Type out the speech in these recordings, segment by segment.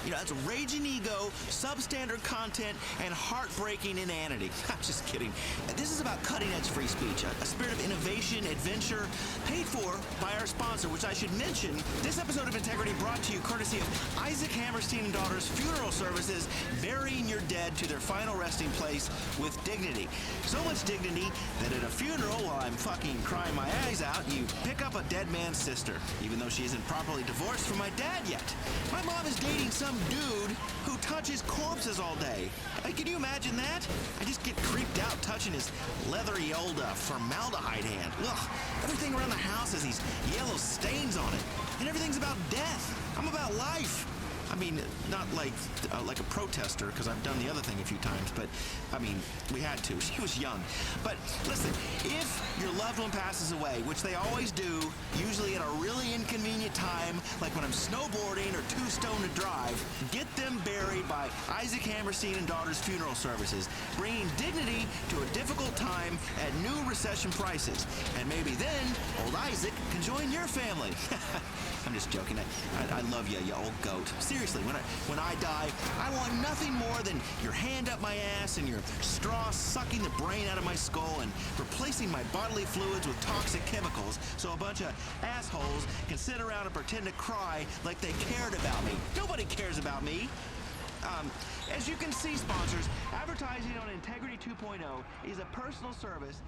You know, that's raging ego, substandard content, and heartbreaking inanity. I'm just kidding. This is about cutting-edge free speech, a spirit of innovation, adventure, paid for by our sponsor, which I should mention. This episode of Integrity brought to you courtesy of Isaac Hammerstein and Daughters Funeral Services, burying your dead to their final resting place with dignity. So much dignity that at a funeral, while I'm fucking crying my eyes out, you pick up a dead man's sister, even though she isn't properly divorced from my dad yet. My mom is dating some dude who touches corpses all day. Can you imagine that? I just get creeped out touching his leathery old formaldehyde hand. Ugh, everything around the house has these yellow stains on it. And everything's about death. I'm about life. I mean, not like a protester, because I've done the other thing a few times, but, I mean, we had to. She was young. But, listen, if your loved one passes away, which they always do, usually at a really inconvenient time, like when I'm snowboarding or too stoned to drive, get them buried by Isaac Hammerstein and Daughters Funeral Services, bringing dignity to a difficult time at new recession prices. And maybe then, old Isaac can join your family. I'm just joking. I love you, you old goat. Seriously, when I die, I want nothing more than your hand up my ass and your straw sucking the brain out of my skull and replacing my bodily fluids with toxic chemicals so a bunch of assholes can sit around and pretend to cry like they cared about me. Nobody cares about me. As you can see, sponsors, advertising on Integrity 2.0 is a personal service.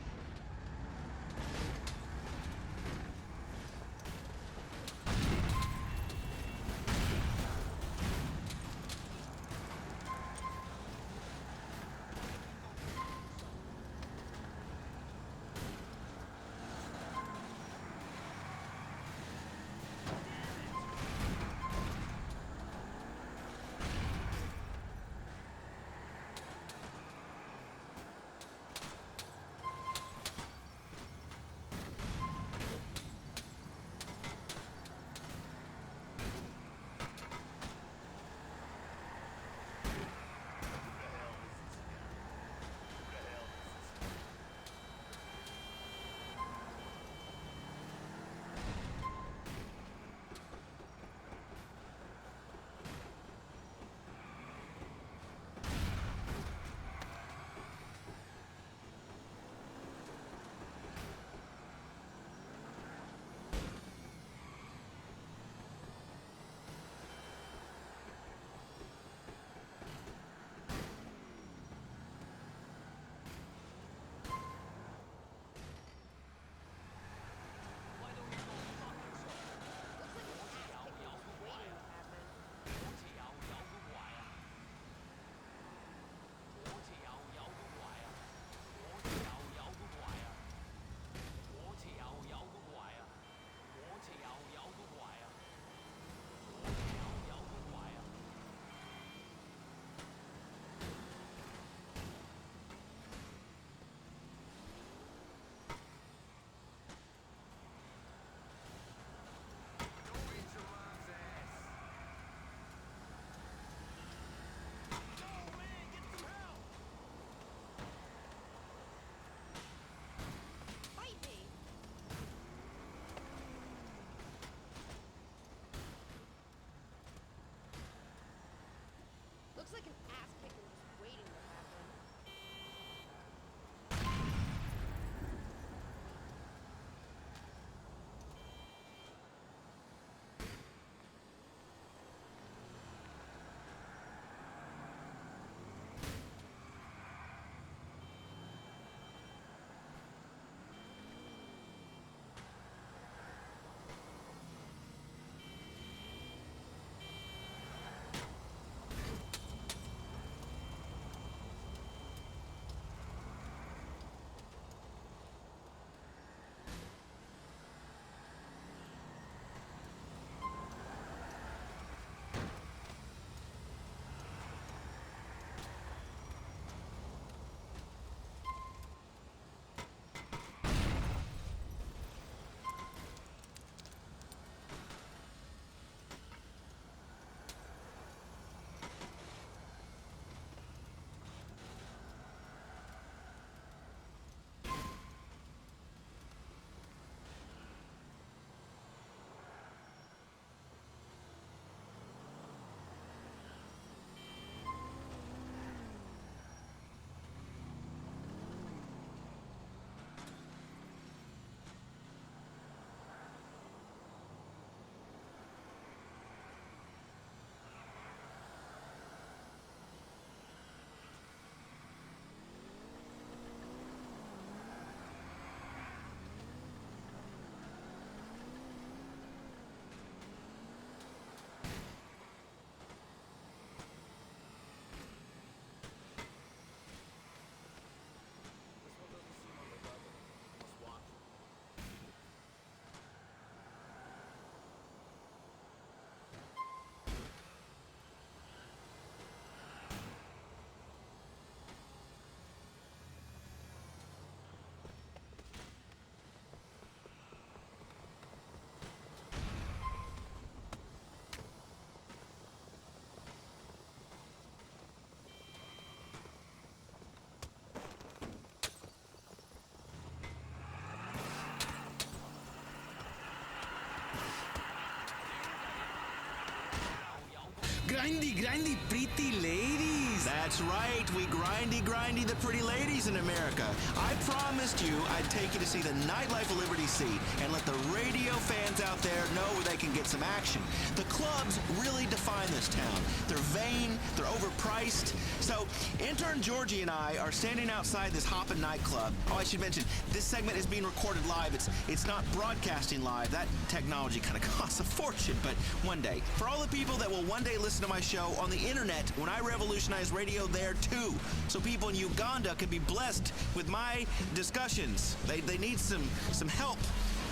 grindy, pretty ladies. That's right. We grindy the pretty ladies in America. I promised you I'd take you to see the nightlife of Liberty City and let the radio fans out there know where they can get some action. The clubs really define this town. They're vain, they're overpriced. So, intern Georgie and I are standing outside this hoppin' nightclub. Oh, I should mention, this segment is being recorded live. It's not broadcasting live. That technology kind of costs a fortune, but one day. For all the people that will one day listen to my show on the internet when I revolutionize radio there too, so people in Uganda can be blessed with my discussions. They need some help,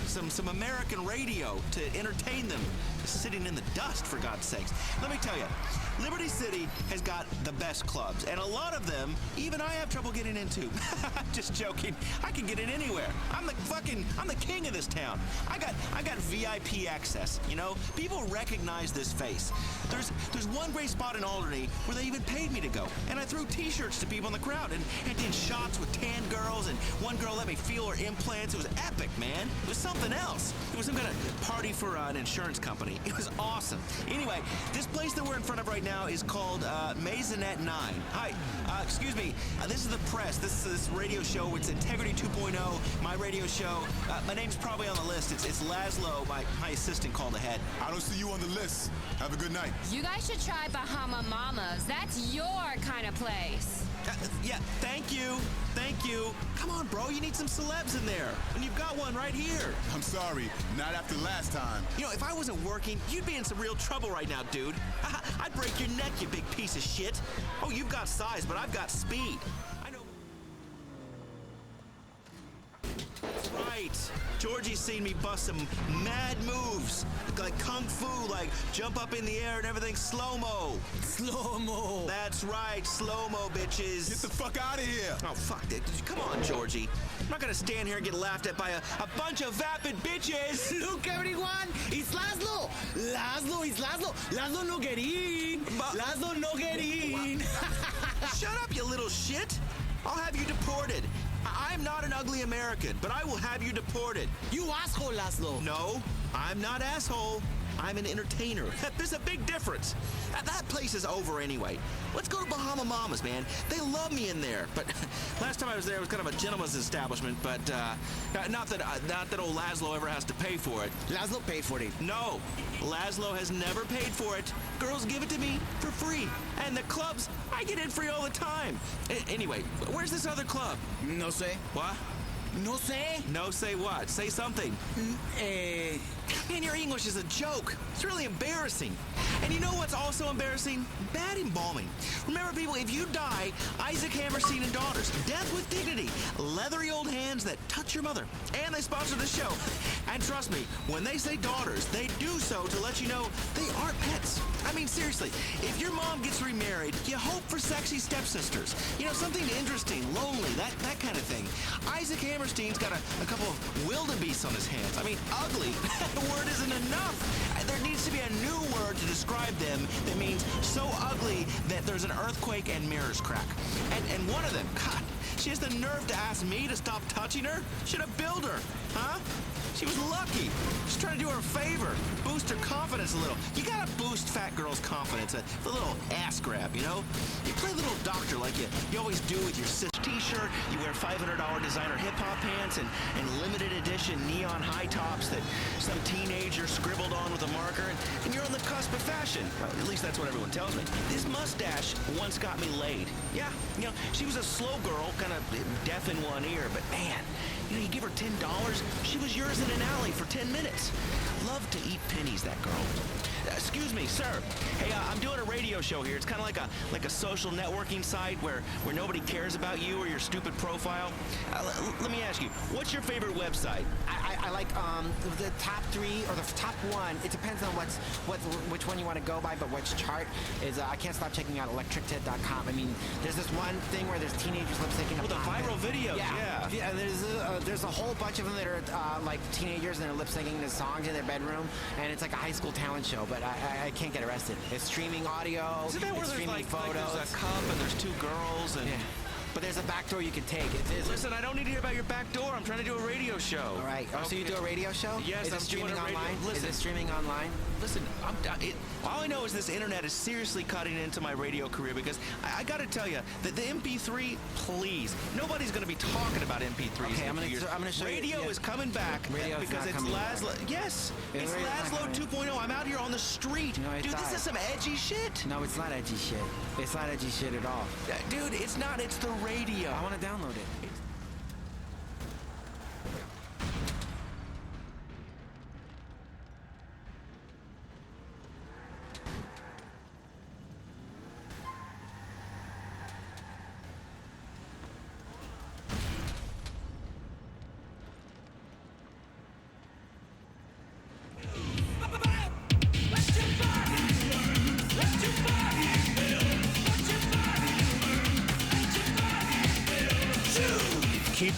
some American radio to entertain them, sitting in the dust, for God's sakes. Let me tell you, Liberty City has got the best clubs, and a lot of them, even I have trouble getting into. I'm just joking. I can get in anywhere. I'm the king of this town. I got VIP access, you know? People recognize this face. There's one great spot in Alderney where they even paid me to go, and I threw t-shirts to people in the crowd and did shots with tan girls, and one girl let me feel her implants. It was epic, man. It was something else. It was some kind of party for an insurance company. It was awesome. Anyway, this place that we're in front of right now is called Maisonette 9. Hi, excuse me. This is the press. This is this radio show. It's Integrity 2.0, my radio show. My name's probably on the list. It's Laszlo, my assistant, called ahead. I don't see you on the list. Have a good night. You guys should try Bahama Mamas. That's your kind of place. Yeah, thank you. Thank you. Come on, bro. You need some celebs in there. And you've got one right here. I'm sorry. Not after last time. You know, if I wasn't working, you'd be in some real trouble right now, dude. I'd break your neck, you big piece of shit. Oh, you've got size, but I've got speed. I know. That's right. Georgie's seen me bust some mad moves. Like kung fu, like jump up in the air and everything slow-mo. Slow-mo. That's right, slow-mo, bitches. Get the fuck out of here. Oh, fuck that. Come on, Georgie. I'm not gonna stand here and get laughed at by a bunch of vapid bitches. Look, everyone, it's Laszlo. Laszlo, it's Laszlo. Laszlo no get in. Laszlo no get in. Shut up, you little shit. I'll have you deported. I'm not an ugly American, but I will have you deported. You asshole, Laszlo. No, I'm not asshole. I'm an entertainer. There's a big difference. That place is over anyway. Let's go to Bahama Mamas, man. They love me in there. But last time I was there, it was kind of a gentleman's establishment. But not that old Laszlo ever has to pay for it. Laszlo paid for it. No, Laszlo has never paid for it. Girls give it to me for free. And the clubs, I get in free all the time. Anyway, where's this other club? No sé. What? No sé. No, say what? Say something. Man, your English is a joke. It's really embarrassing. And you know what's also embarrassing? Bad embalming. Remember, people, if you die, Isaac Hammerstein and Daughters, Death with Dignity, leathery old hands that touch your mother. And they sponsor the show. And trust me, when they say daughters, they do so to let you know they aren't pets. I mean, seriously, if your mom gets remarried, you hope for sexy stepsisters. You know, something interesting, lonely, that kind of thing. Isaac Hammerstein's got a couple of wildebeests on his hands. I mean, ugly. The word isn't enough. There needs to be a new word to describe them that means so ugly that there's an earthquake and mirrors crack. And one of them, God, she has the nerve to ask me to stop touching her? Should have billed her, huh? She was lucky. She's trying to do her a favor, boost her confidence a little. You gotta boost fat girls' confidence, a little ass grab, you know? You play a little doctor like you always do with your sis t-shirt. You wear $500 designer hip-hop pants and limited edition neon high tops that some teenager scribbled on with a marker, and you're on the cusp of fashion. Well, at least that's what everyone tells me. This mustache once got me laid. Yeah, you know, she was a slow girl, kind of deaf in one ear, but man, you know, you give her $10, she was yours in an alley for 10 minutes. Love to eat pennies, that girl. Excuse me, sir. Hey, I'm doing a radio show here. It's kind of like a social networking site where nobody cares about you or your stupid profile. Let me ask you, what's your favorite website? I like the top 3 or the top 1. It depends on which one you want to go by, but which chart is I can't stop checking out electrictit.com. I mean, there's this one thing where there's teenagers lip syncing. Oh, the viral videos. Yeah. There's a whole bunch of them that are like teenagers and they're lip syncing the songs in their bedroom, and it's like a high school talent show. But I can't get arrested. It's streaming audio. Isn't that where it's there's streaming photos. Like there's a cup and there's 2 girls and. Yeah. but there's a back door you can take. Listen, I don't need to hear about your back door. I'm trying to do a radio show. All right. Oh, so you do a radio show? Yes, Is it I'm streaming doing a radio. online? Listen, Is it streaming online? Listen, all I know is this internet is seriously cutting into my radio career because I got to tell you that the MP3, please, nobody's going to be talking about MP3s. Okay, in I'm a few gonna years. show you. Radio Yeah. is coming back Radio's because not it's coming back. Laszlo. Yes, Yeah, it's radio's not Laszlo coming 2.0. I'm out here on the street. No, it's Dude, this not. is some edgy shit. No, it's not edgy shit. It's not edgy shit at all. Dude, it's not. It's the radio. I want to download it.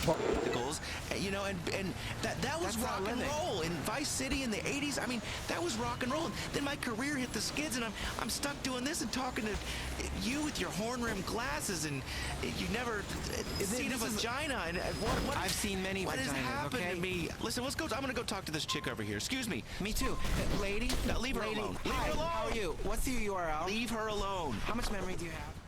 Particles, you know, and that was That's not rock and living. roll in Vice City in the 80s. I mean, that was rock and roll. Then my career hit the skids, and I'm stuck doing this and talking to you with your horn-rimmed glasses, and you never seen a vagina. And what I've seen many What has vaginas, happened okay? to me? Listen, let's go. I'm gonna go talk to this chick over here. Excuse me. Me too. Lady? No, leave her Lady. alone. Leave Hi, her alone. how are you? What's your URL? Leave her alone. How much memory do you have?